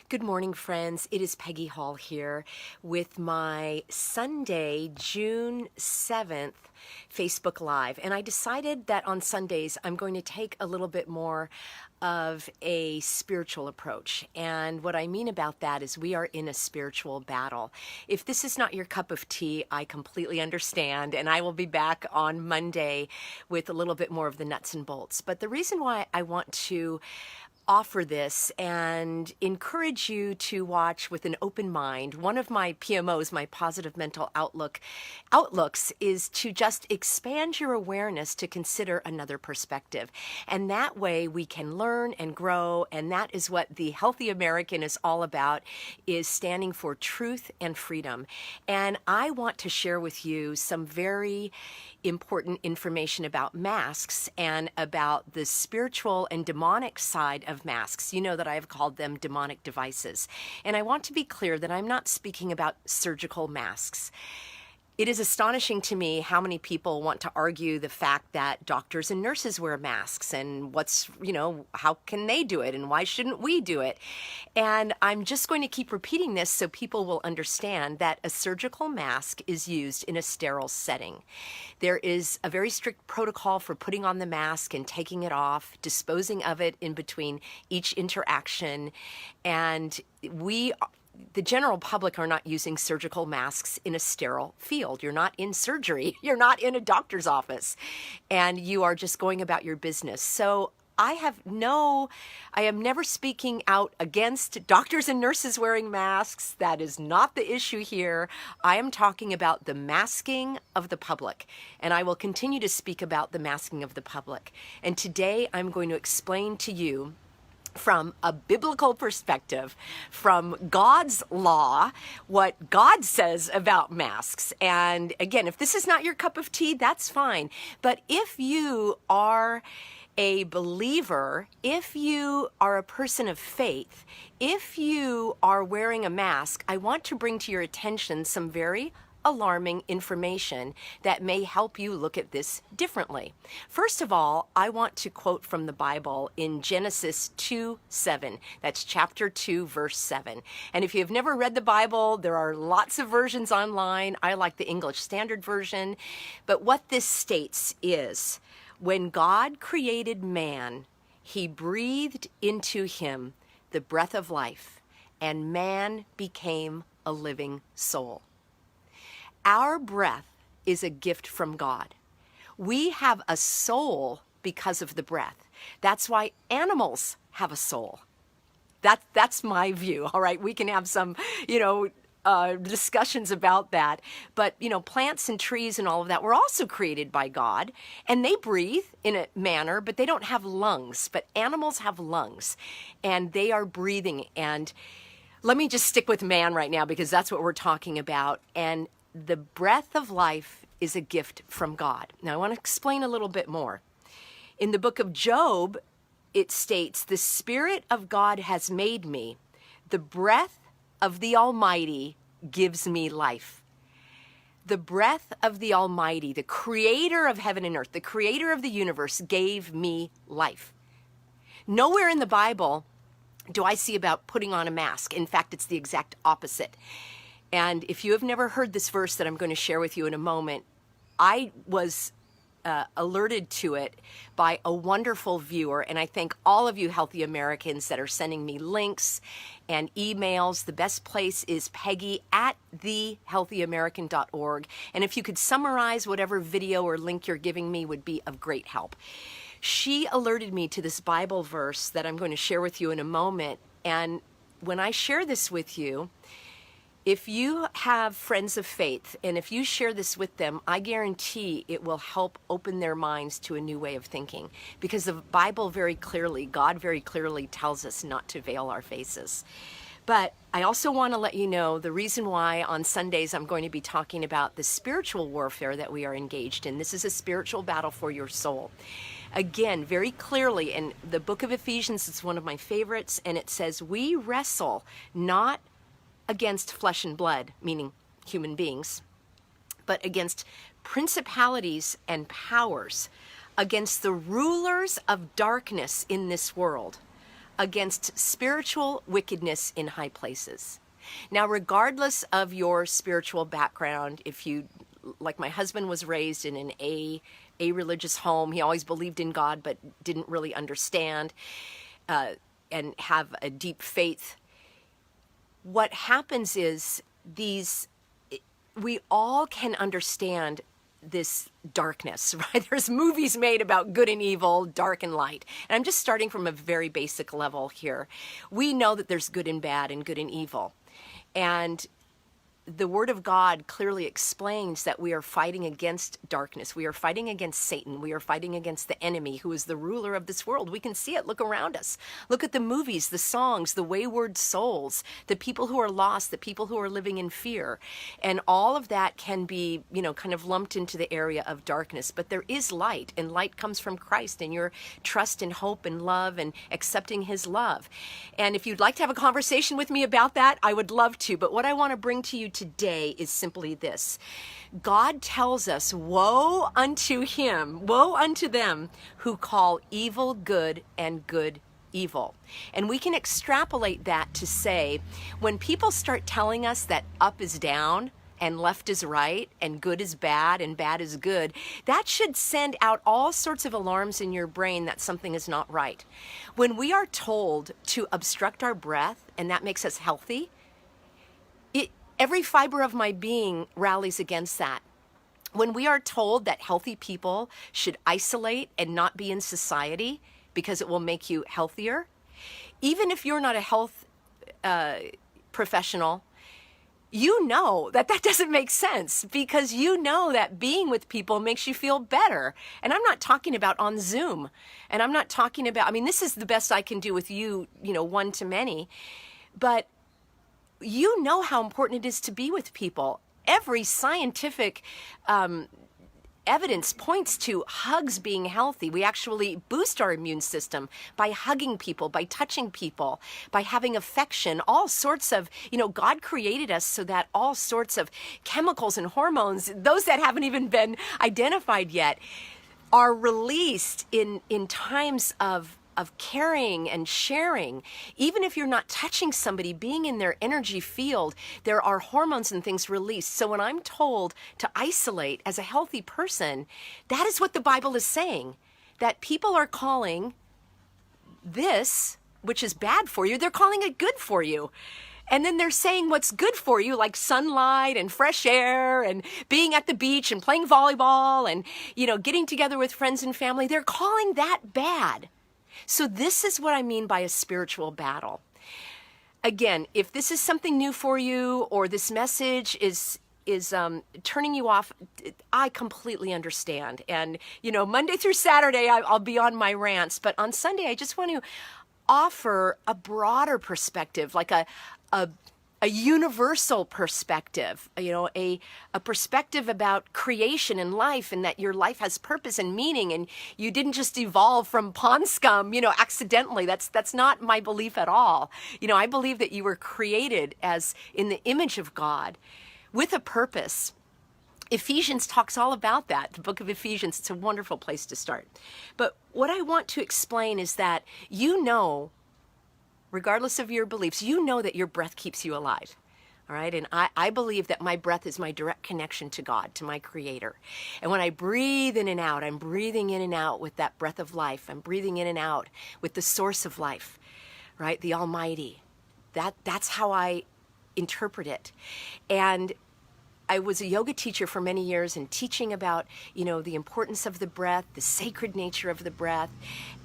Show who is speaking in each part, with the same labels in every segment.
Speaker 1: Good morning, friends. It is Peggy Hall here with my Sunday, June 7th Facebook Live. And I decided that on Sundays, I'm going to take a little bit more of a spiritual approach. And what I mean about that is we are in a spiritual battle. If this is not your cup of tea, I completely understand. And I will be back on Monday with a little bit more of the nuts and bolts. But the reason why I want to offer this and encourage you to watch with an open mind. One of my PMOs, my positive mental outlooks, is to just expand your awareness to consider another perspective. And that way we can learn and grow. And that is what the Healthy American is all about, is standing for truth and freedom. And I want to share with you some very important information about masks and about the spiritual and demonic side of masks. You know that I have called them demonic devices. And I want to be clear that I'm not speaking about surgical masks. It is astonishing to me how many people want to argue the fact that doctors and nurses wear masks and how can they do it and why shouldn't we do it? And I'm just going to keep repeating this so people will understand that a surgical mask is used in a sterile setting. There is a very strict protocol for putting on the mask and taking it off, disposing of it in between each interaction, and the general public are not using surgical masks in a sterile field. You're not in surgery. You're not in a doctor's office. And you are just going about your business. So I am never speaking out against doctors and nurses wearing masks. That is not the issue here. I am talking about the masking of the public. And I will continue to speak about the masking of the public. And today I'm going to explain to you from a biblical perspective, from God's law, what God says about masks. And again, if this is not your cup of tea, that's fine. But if you are a believer, if you are a person of faith, if you are wearing a mask, I want to bring to your attention some very alarming information that may help you look at this differently. First of all, I want to quote from the Bible in Genesis 2:7. That's chapter 2, verse 7. And if you have never read the Bible, there are lots of versions online. I like the English Standard Version. But what this states is, when God created man, he breathed into him the breath of life, and man became a living soul. Our breath is a gift from God. We have a soul because of the breath. That's why animals have a soul. That's my view, all right? We can have some, discussions about that. But, plants and trees and all of that were also created by God, and they breathe in a manner, but they don't have lungs. But animals have lungs, and they are breathing. And let me just stick with man right now, because that's what we're talking about. And the breath of life is a gift from God. Now, I want to explain a little bit more. In the book of Job, it states, "The Spirit of God has made me. The breath of the Almighty gives me life." The breath of the Almighty, the creator of heaven and earth, the creator of the universe, gave me life. Nowhere in the Bible do I see about putting on a mask. In fact, it's the exact opposite. And if you have never heard this verse that I'm going to share with you in a moment, I was alerted to it by a wonderful viewer. And I thank all of you Healthy Americans that are sending me links and emails. The best place is Peggy at thehealthyamerican.org. And if you could summarize whatever video or link you're giving me, would be of great help. She alerted me to this Bible verse that I'm going to share with you in a moment. And when I share this with you, if you have friends of faith, and if you share this with them, I guarantee it will help open their minds to a new way of thinking. Because the Bible God very clearly tells us not to veil our faces. But I also want to let you know the reason why on Sundays I'm going to be talking about the spiritual warfare that we are engaged in. This is a spiritual battle for your soul. Again, very clearly, in the book of Ephesians, it's one of my favorites, and it says, "We wrestle not against flesh and blood," meaning human beings, "but against principalities and powers, against the rulers of darkness in this world, against spiritual wickedness in high places. Now, regardless of your spiritual background, if you, like my husband was raised in an a religious home, he always believed in God but didn't really understand and have a deep faith. What happens is we all can understand this darkness, right? There's movies made about good and evil, dark and light. And I'm just starting from a very basic level here. We know that there's good and bad and good and evil. And the Word of God clearly explains that we are fighting against darkness. We are fighting against Satan. We are fighting against the enemy who is the ruler of this world. We can see it. Look around us. Look at the movies, the songs, the wayward souls, the people who are lost, the people who are living in fear. And all of that can be, kind of lumped into the area of darkness. But there is light, and light comes from Christ and your trust and hope and love and accepting His love. And if you'd like to have a conversation with me about that, I would love to. But what I want to bring to you today is simply this. God tells us, woe unto them who call evil good and good evil. And we can extrapolate that to say, when people start telling us that up is down and left is right and good is bad and bad is good, that should send out all sorts of alarms in your brain that something is not right. When we are told to obstruct our breath and that makes us healthy, every fiber of my being rallies against that. When we are told that healthy people should isolate and not be in society because it will make you healthier, even if you're not a health professional, you know that doesn't make sense, because you know that being with people makes you feel better. And I'm not talking about on Zoom. And I'm not talking about, this is the best I can do with you, one to many. But you know how important it is to be with people. Every scientific evidence points to hugs being healthy. We actually boost our immune system by hugging people, by touching people, by having affection, all sorts of, God created us so that all sorts of chemicals and hormones, those that haven't even been identified yet, are released in times of caring and sharing. Even if you're not touching somebody, being in their energy field, there are hormones and things released. So when I'm told to isolate as a healthy person, that is what the Bible is saying. That people are calling this, which is bad for you, they're calling it good for you. And then they're saying what's good for you, like sunlight and fresh air and being at the beach and playing volleyball and, getting together with friends and family. They're calling that bad. So this is what I mean by a spiritual battle. Again, if this is something new for you, or this message is turning you off, I completely understand. And, Monday through Saturday, I'll be on my rants. But on Sunday, I just want to offer a broader perspective, like a universal perspective, a perspective about creation and life, and that your life has purpose and meaning, and you didn't just evolve from pond scum, accidentally. That's not my belief at all. I believe that you were created as in the image of God with a purpose. Ephesians talks all about that. The book of Ephesians, it's a wonderful place to start. But what I want to explain is that regardless of your beliefs, that your breath keeps you alive. All right. And I believe that my breath is my direct connection to God, to my Creator. And when I breathe in and out, I'm breathing in and out with that breath of life. I'm breathing in and out with the source of life, right? The Almighty. That's how I interpret it. And I was a yoga teacher for many years and teaching about, the importance of the breath, the sacred nature of the breath.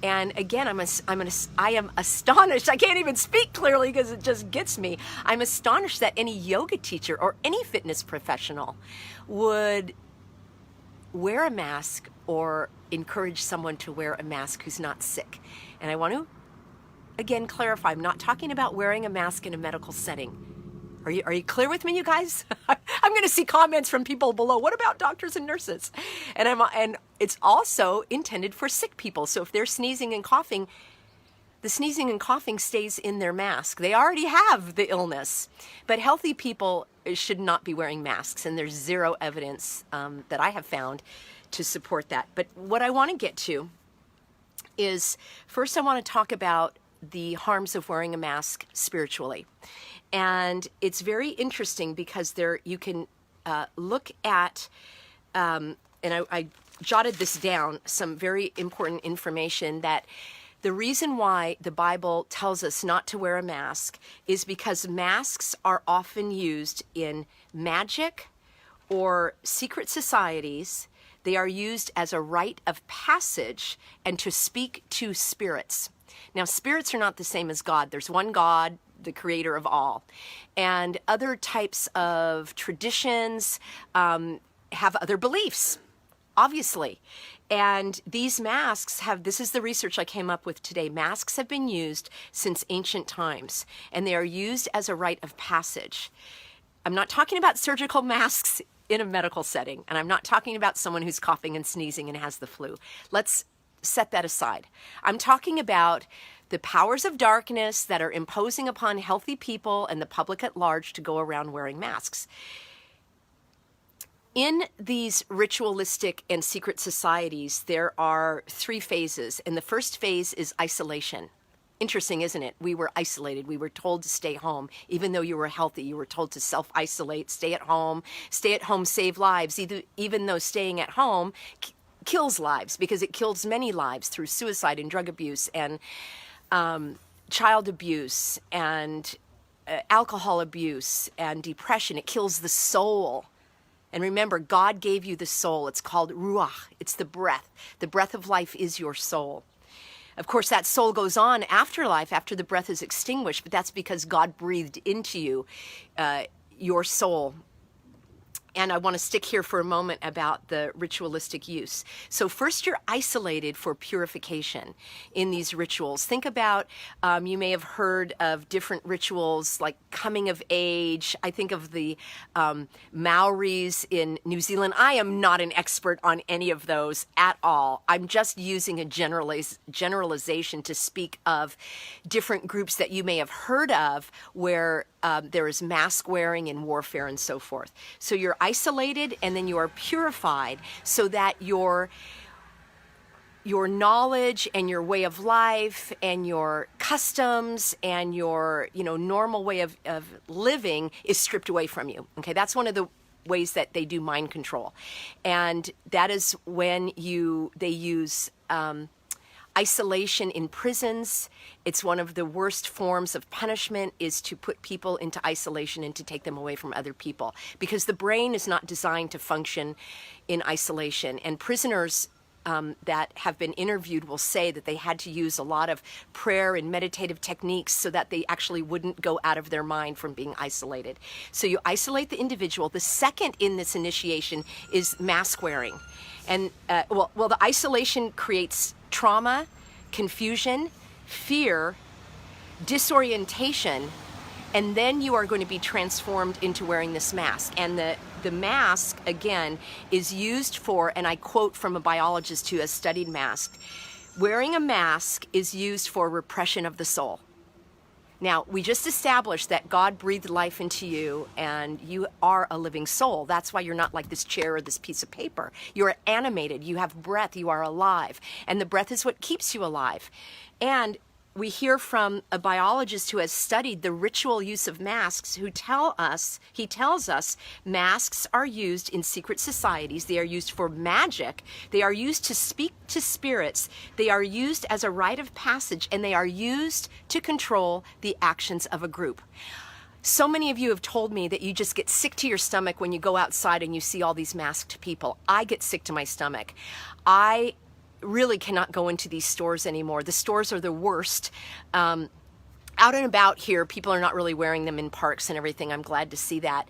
Speaker 1: And again, I am astonished. I can't even speak clearly because it just gets me. I'm astonished that any yoga teacher or any fitness professional would wear a mask or encourage someone to wear a mask who's not sick. And I want to, again, clarify, I'm not talking about wearing a mask in a medical setting. Are you clear with me, you guys? I'm going to see comments from people below. What about doctors and nurses? And it's also intended for sick people. So if they're sneezing and coughing, the sneezing and coughing stays in their mask. They already have the illness. But healthy people should not be wearing masks. And there's zero evidence that I have found to support that. But what I want to get to is, first I want to talk about the harms of wearing a mask spiritually. And it's very interesting because there you can look at, and I jotted this down, some very important information that the reason why the Bible tells us not to wear a mask is because masks are often used in magic or secret societies. They are used as a rite of passage and to speak to spirits. Now, spirits are not the same as God. There's one God, the creator of all. And other types of traditions have other beliefs, obviously. And these masks have, this is the research I came up with today, masks have been used since ancient times, and they are used as a rite of passage. I'm not talking about surgical masks in a medical setting, and I'm not talking about someone who's coughing and sneezing and has the flu. Let's set that aside. I'm talking about the powers of darkness that are imposing upon healthy people and the public at large to go around wearing masks. In these ritualistic and secret societies, there are 3 phases, and the first phase is isolation. Interesting, isn't it? We were isolated. We were told to stay home. Even though you were healthy, you were told to self-isolate, stay at home, save lives, even though staying at home kills lives, because it kills many lives through suicide and drug abuse and child abuse and alcohol abuse and depression. It kills the soul. And remember, God gave you the soul. It's called ruach. It's the breath. The breath of life is your soul. Of course, that soul goes on after life, after the breath is extinguished, but that's because God breathed into you your soul. And I want to stick here for a moment about the ritualistic use. So first, you're isolated for purification in these rituals. Think about, you may have heard of different rituals like coming of age. I think of the Maoris in New Zealand. I am not an expert on any of those at all. I'm just using a generalization to speak of different groups that you may have heard of where there is mask wearing and warfare and so forth. So you're isolated and then you are purified so that your knowledge and your way of life and your customs and your normal way of living is stripped away from you. Okay, that's one of the ways that they do mind control. And that is when they use isolation in prisons. It's one of the worst forms of punishment, is to put people into isolation and to take them away from other people, because the brain is not designed to function in isolation. And prisoners that have been interviewed will say that they had to use a lot of prayer and meditative techniques so that they actually wouldn't go out of their mind from being isolated. So you isolate the individual. The second in this initiation is mask wearing. And the isolation creates trauma, confusion, fear, disorientation, and then you are going to be transformed into wearing this mask. And the mask, again, is used for, and I quote from a biologist who has studied masks, wearing a mask is used for repression of the soul. Now, we just established that God breathed life into you and you are a living soul. That's why you're not like this chair or this piece of paper. You're animated, you have breath, you are alive. And the breath is what keeps you alive. And we hear from a biologist who has studied the ritual use of masks he tells us masks are used in secret societies. They are used for magic. They are used to speak to spirits. They are used as a rite of passage, and they are used to control the actions of a group. So many of you have told me that you just get sick to your stomach when you go outside and you see all these masked people. I get sick to my stomach. I really cannot go into these stores anymore. The stores are the worst. Out and about here, people are not really wearing them in parks and everything. I'm glad to see that.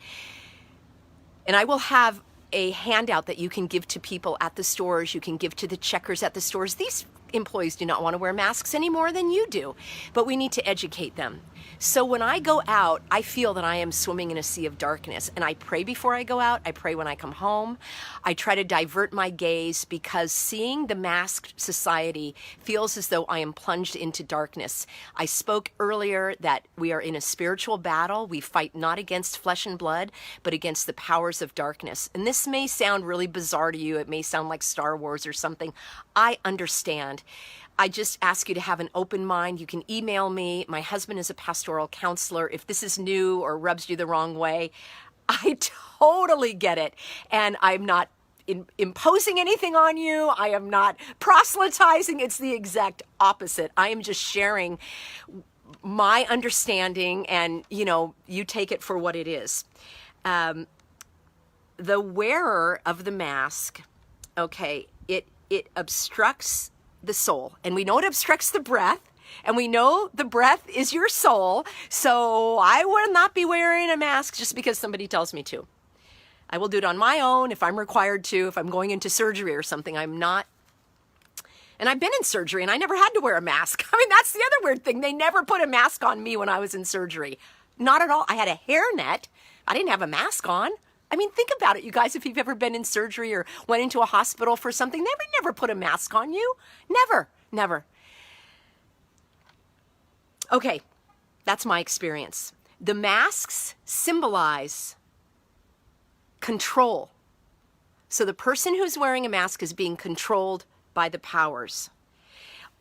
Speaker 1: And I will have a handout that you can give to people at the stores. You can give to the checkers at the stores. These employees do not want to wear masks any more than you do, but we need to educate them. So when I go out, I feel that I am swimming in a sea of darkness, and I pray before I go out. I pray when I come home. I try to divert my gaze, because seeing the masked society feels as though I am plunged into darkness. I spoke earlier that we are in a spiritual battle. We fight not against flesh and blood, but against the powers of darkness. And this may sound really bizarre to you. It may sound like Star Wars or something. I understand. I just ask you to have an open mind. You can email me. My husband is a pastoral counselor. If this is new or rubs you the wrong way, I totally get it. And I'm not imposing anything on you. I am not proselytizing. It's the exact opposite. I am just sharing my understanding, and you take it for what it is. The wearer of the mask, okay, it obstructs the soul, and we know it obstructs the breath, and we know the breath is your soul. So I will not be wearing a mask just because somebody tells me to. I will do it on my own if I'm required to, if I'm going into surgery or something. I'm not. And I've been in surgery and I never had to wear a mask. I mean, that's the other weird thing. They never put a mask on me when I was in surgery. Not at all. I had a hairnet. I didn't have a mask on. I mean, think about it, you guys. If you've ever been in surgery or went into a hospital for something, they never put a mask on you. Never. Okay, that's my experience. The masks symbolize control. So the person who's wearing a mask is being controlled by the powers.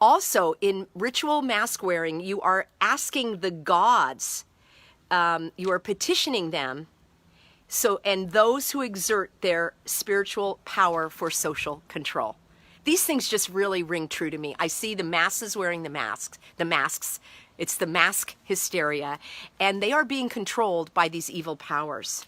Speaker 1: Also, in ritual mask wearing, you are asking the gods, you are petitioning them, and those who exert their spiritual power for social control. These things just really ring true to me. I see the masses wearing the masks. It's the mask hysteria, and they are being controlled by these evil powers.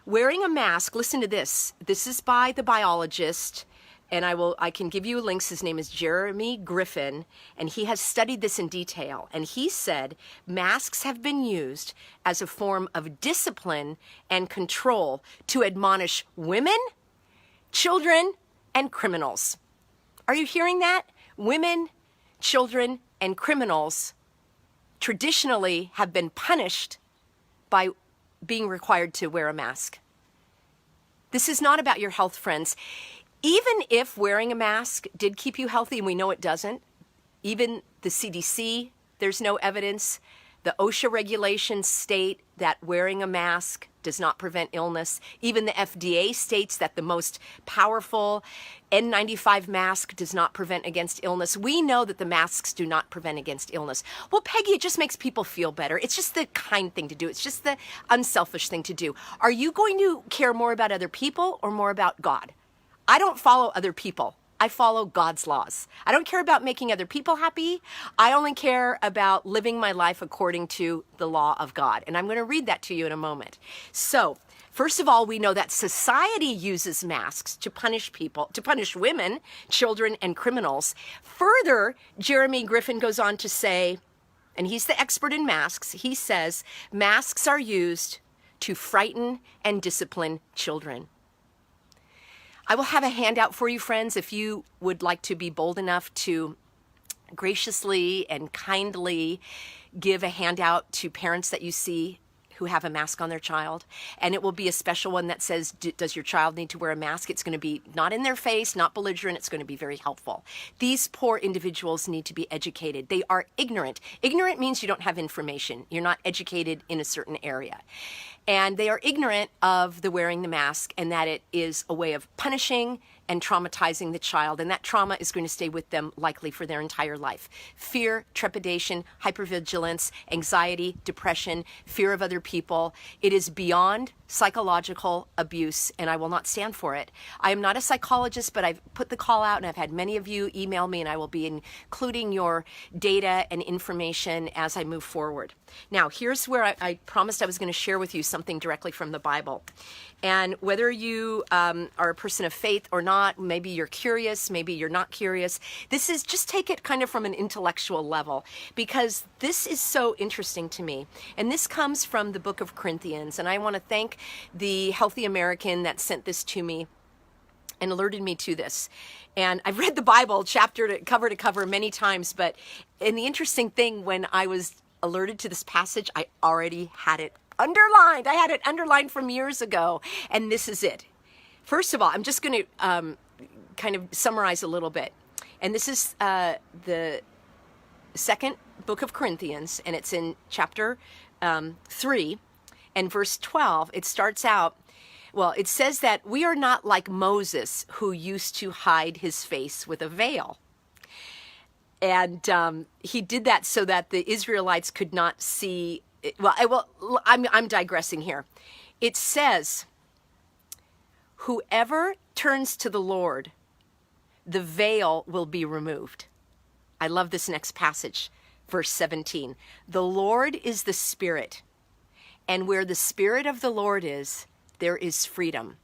Speaker 1: Wearing a mask, listen to this. This is by the biologist, and I can give you links. His name is Jeremy Griffin, and he has studied this in detail. And he said masks have been used as a form of discipline and control to admonish women, children, and criminals. Are you hearing that? Women, children, and criminals traditionally have been punished by being required to wear a mask. This is not about your health, friends. Even if wearing a mask did keep you healthy, and we know it doesn't, even the CDC, there's no evidence. The OSHA regulations state that wearing a mask does not prevent illness. Even the FDA states that the most powerful N95 mask does not prevent against illness. We know that the masks do not prevent against illness. Well, Peggy, it just makes people feel better. It's just the kind thing to do. It's just the unselfish thing to do. Are you going to care more about other people or more about God? I don't follow other people. I follow God's laws. I don't care about making other people happy. I only care about living my life according to the law of God. And I'm going to read that to you in a moment. So, first of all, we know that society uses masks to punish people, to punish women, children, and criminals. Further, Jeremy Griffin goes on to say, and he's the expert in masks, he says, masks are used to frighten and discipline children. I will have a handout for you, friends, if you would like to be bold enough to graciously and kindly give a handout to parents that you see who have a mask on their child. And it will be a special one that says, does your child need to wear a mask? It's going to be not in their face, not belligerent. It's going to be very helpful. These poor individuals need to be educated. They are ignorant. Ignorant means you don't have information. You're not educated in a certain area. And they are ignorant of the wearing the mask and that it is a way of punishing and traumatizing the child. And that trauma is going to stay with them likely for their entire life. Fear, trepidation, hypervigilance, anxiety, depression, fear of other people. It is beyond psychological abuse, and I will not stand for it. I am not a psychologist, but I've put the call out, and I've had many of you email me, and I will be including your data and information as I move forward. Now, here's where I promised I was going to share with you something directly from the Bible. And whether you are a person of faith or not, maybe you're curious, maybe you're not curious, this is, just take it kind of from an intellectual level, because this is so interesting to me. And this comes from the book of Corinthians, and I want to thank the Healthy American that sent this to me and alerted me to this. And I've read the Bible chapter to cover many times, but and the interesting thing, when I was alerted to this passage, I already had it underlined. I had it underlined from years ago, and this is it. First of all, I'm just going to kind of summarize a little bit. And this is the second book of Corinthians, and it's in chapter 3 and verse 12. It starts out, well, it says that we are not like Moses, who used to hide his face with a veil. And he did that so that the Israelites could not see. I'm digressing here. It says, whoever turns to the Lord, the veil will be removed. I love this next passage, verse 17. The Lord is the Spirit, and where the Spirit of the Lord is, there is freedom.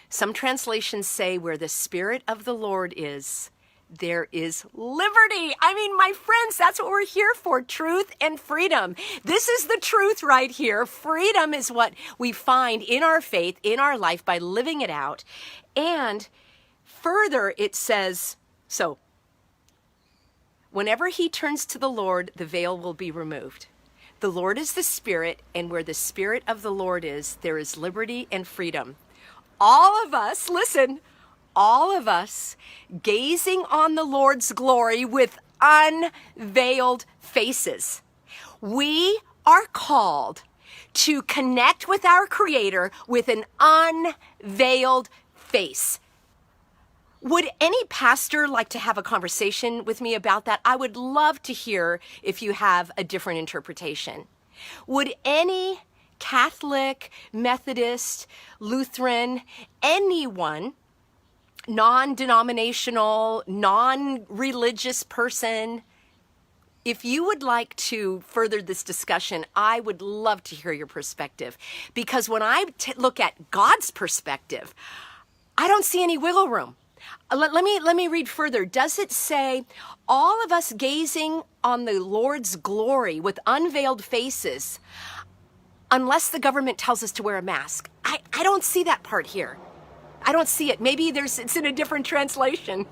Speaker 1: Some translations say where the Spirit of the Lord is, there is liberty. I mean, my friends, that's what we're here for, truth and freedom. This is the truth right here. Freedom is what we find in our faith, in our life, by living it out. And further, it says, so whenever he turns to the Lord, the veil will be removed. The Lord is the Spirit, and where the Spirit of the Lord is, there is liberty and freedom. All of us, listen, all of us gazing on the Lord's glory with unveiled faces. We are called to connect with our Creator with an unveiled face. Would any pastor like to have a conversation with me about that? I would love to hear if you have a different interpretation. Would any Catholic, Methodist, Lutheran, anyone, non-denominational, non-religious person, if you would like to further this discussion, I would love to hear your perspective. Because when I look at God's perspective, I don't see any wiggle room. Let me read further. Does it say, all of us gazing on the Lord's glory with unveiled faces, unless the government tells us to wear a mask? I don't see that part here. I don't see it. Maybe it's in a different translation.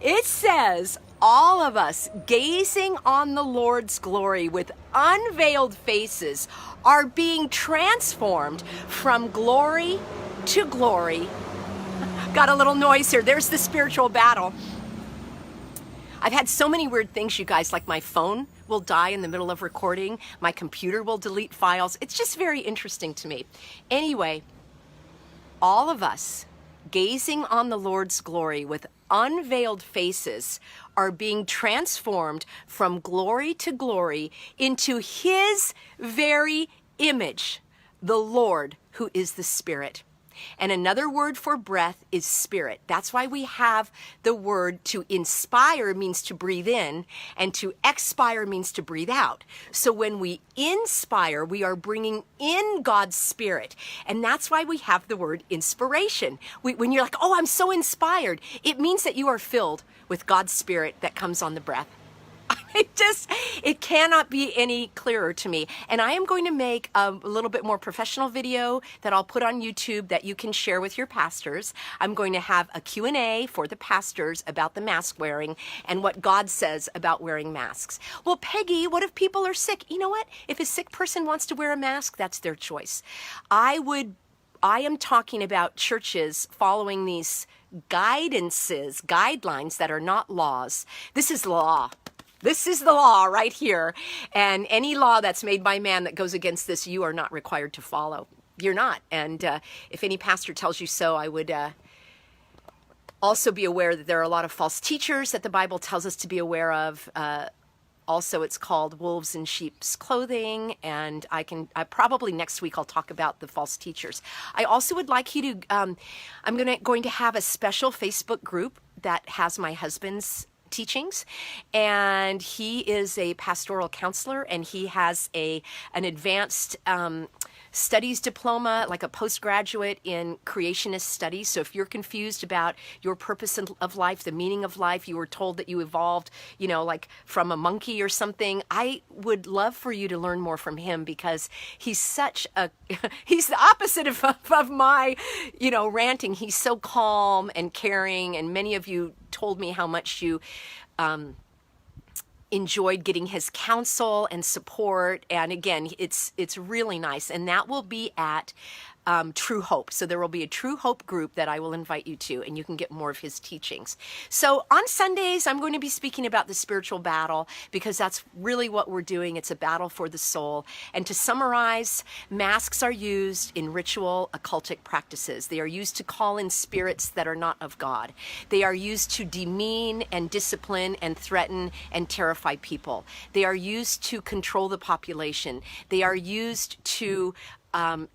Speaker 1: It says, all of us gazing on the Lord's glory with unveiled faces are being transformed from glory to glory. Got a little noise here. There's the spiritual battle. I've had so many weird things, you guys, like my phone will die in the middle of recording. My computer will delete files. It's just very interesting to me. Anyway, all of us gazing on the Lord's glory with unveiled faces are being transformed from glory to glory into His very image, the Lord, who is the Spirit. And another word for breath is spirit. That's why we have the word to inspire means to breathe in, and to expire means to breathe out. So when we inspire, we are bringing in God's Spirit. And that's why we have the word inspiration. When you're like, oh, I'm so inspired, it means that you are filled with God's Spirit that comes on the breath. It cannot be any clearer to me. And I am going to make a little bit more professional video that I'll put on YouTube that you can share with your pastors. I'm going to have a Q&A for the pastors about the mask wearing and what God says about wearing masks. Well, Peggy, what if people are sick? You know what? If a sick person wants to wear a mask, that's their choice. I am talking about churches following these guidelines that are not laws. This is law. This is the law right here. And any law that's made by man that goes against this, you are not required to follow. You're not. And if any pastor tells you so, I would also be aware that there are a lot of false teachers that the Bible tells us to be aware of. Also, it's called wolves in sheep's clothing. And I probably next week I'll talk about the false teachers. I also would like you to, I'm going to have a special Facebook group that has my husband's teachings, and he is a pastoral counselor, and he has an advanced studies diploma, like a postgraduate in creationist studies. So if you're confused about your purpose of life, the meaning of life, you were told that you evolved, like from a monkey or something, I would love for you to learn more from him, because he's he's the opposite of my, ranting. He's so calm and caring, and many of you told me how much you enjoyed getting his counsel and support. And again, it's really nice. And that will be at True Hope. So there will be a True Hope group that I will invite you to, and you can get more of his teachings. So on Sundays, I'm going to be speaking about the spiritual battle, because that's really what we're doing. It's a battle for the soul. And to summarize, masks are used in ritual occultic practices. They are used to call in spirits that are not of God. They are used to demean and discipline and threaten and terrify people. They are used to control the population. They are used to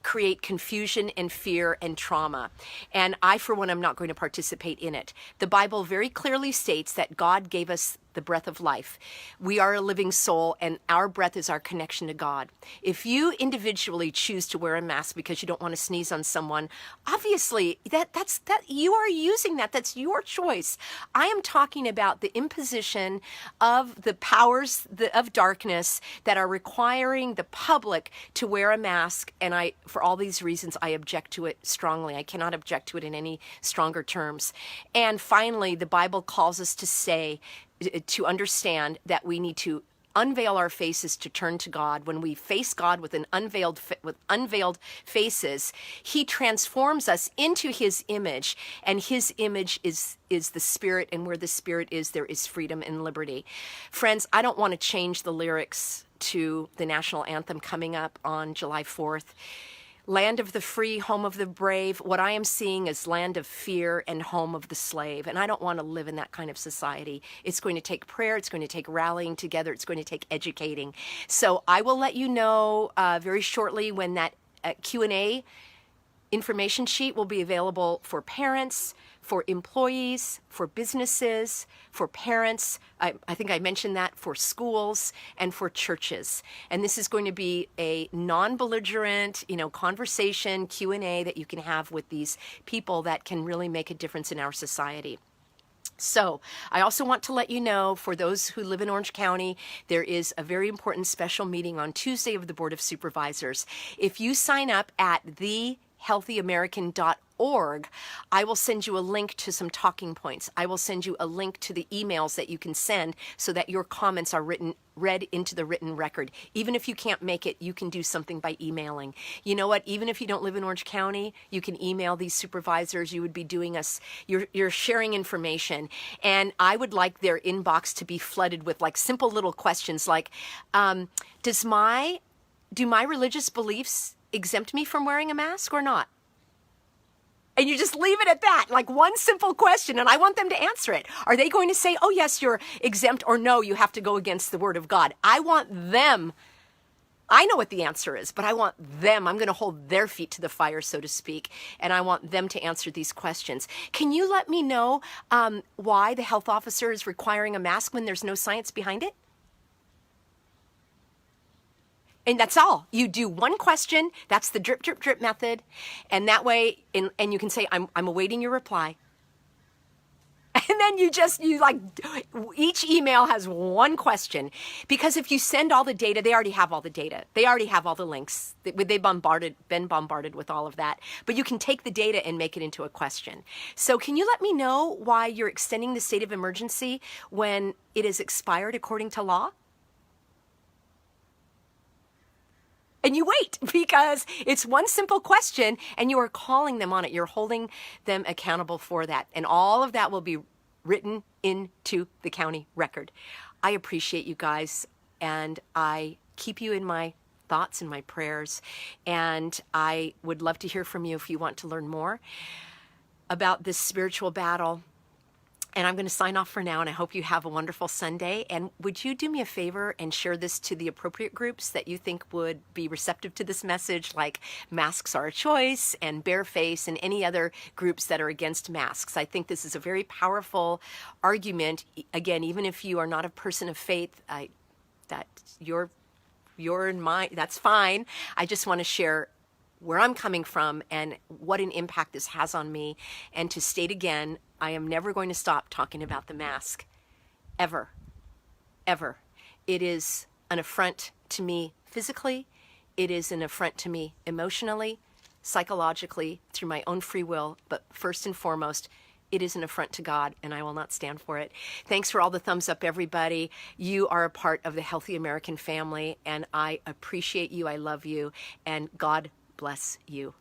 Speaker 1: create confusion and fear and trauma. And I, for one, am not going to participate in it. The Bible very clearly states that God gave us the breath of life. We are a living soul, and our breath is our connection to God. If you individually choose to wear a mask because you don't want to sneeze on someone, obviously that's you are using that. That's your choice. I am talking about the imposition of the powers of darkness that are requiring the public to wear a mask. And for all these reasons, I object to it strongly. I cannot object to it in any stronger terms. And finally, the Bible calls us to understand that we need to unveil our faces to turn to God. When we face God with unveiled faces, He transforms us into His image, and His image is the Spirit, and where the Spirit is, there is freedom and liberty. Friends, I don't want to change the lyrics to the national anthem coming up on July 4th. Land of the free, home of the brave. What I am seeing is land of fear and home of the slave. And I don't want to live in that kind of society. It's going to take prayer. It's going to take rallying together. It's going to take educating. So I will let you know very shortly when that Q&A information sheet will be available for parents, for employees, for businesses, for parents. I think I mentioned that, for schools and for churches. And this is going to be a non-belligerent, conversation, Q&A that you can have with these people that can really make a difference in our society. So I also want to let you know, for those who live in Orange County, there is a very important special meeting on Tuesday of the Board of Supervisors. If you sign up at thehealthyamerican.org, I will send you a link to some talking points. I will send you a link to the emails that you can send so that your comments are read into the written record. Even if you can't make it, you can do something by emailing. You know what? Even if you don't live in Orange County, you can email these supervisors. You would be doing you're sharing information. And I would like their inbox to be flooded with simple little questions like, do my religious beliefs exempt me from wearing a mask or not? And you just leave it at that, one simple question, and I want them to answer it. Are they going to say, oh, yes, you're exempt, or no, you have to go against the Word of God? I want them. I know what the answer is, but I want them. I'm going to hold their feet to the fire, so to speak, and I want them to answer these questions. Can you let me know why the health officer is requiring a mask when there's no science behind it? And that's all. You do one question. That's the drip, drip, drip method. And that way, and you can say, I'm awaiting your reply. And then each email has one question. Because if you send all the data, they already have all the data. They already have all the links. They've been bombarded with all of that. But you can take the data and make it into a question. So can you let me know why you're extending the state of emergency when it is expired according to law? And you wait, because it's one simple question and you are calling them on it. You're holding them accountable for that. And all of that will be written into the county record. I appreciate you guys, and I keep you in my thoughts and my prayers. And I would love to hear from you if you want to learn more about this spiritual battle. And I'm going to sign off for now, and I hope you have a wonderful Sunday. And would you do me a favor and share this to the appropriate groups that you think would be receptive to this message, like Masks Are a Choice and Bareface and any other groups that are against masks? I think this is a very powerful argument. Again, even if you are not a person of faith, you're in my, that's fine. I just want to share where I'm coming from and what an impact this has on me. And to state again, I am never going to stop talking about the mask. Ever. Ever. It is an affront to me physically. It is an affront to me emotionally, psychologically, through my own free will. But first and foremost, it is an affront to God, and I will not stand for it. Thanks for all the thumbs up, everybody. You are a part of the Healthy American family, and I appreciate you. I love you, and God bless you.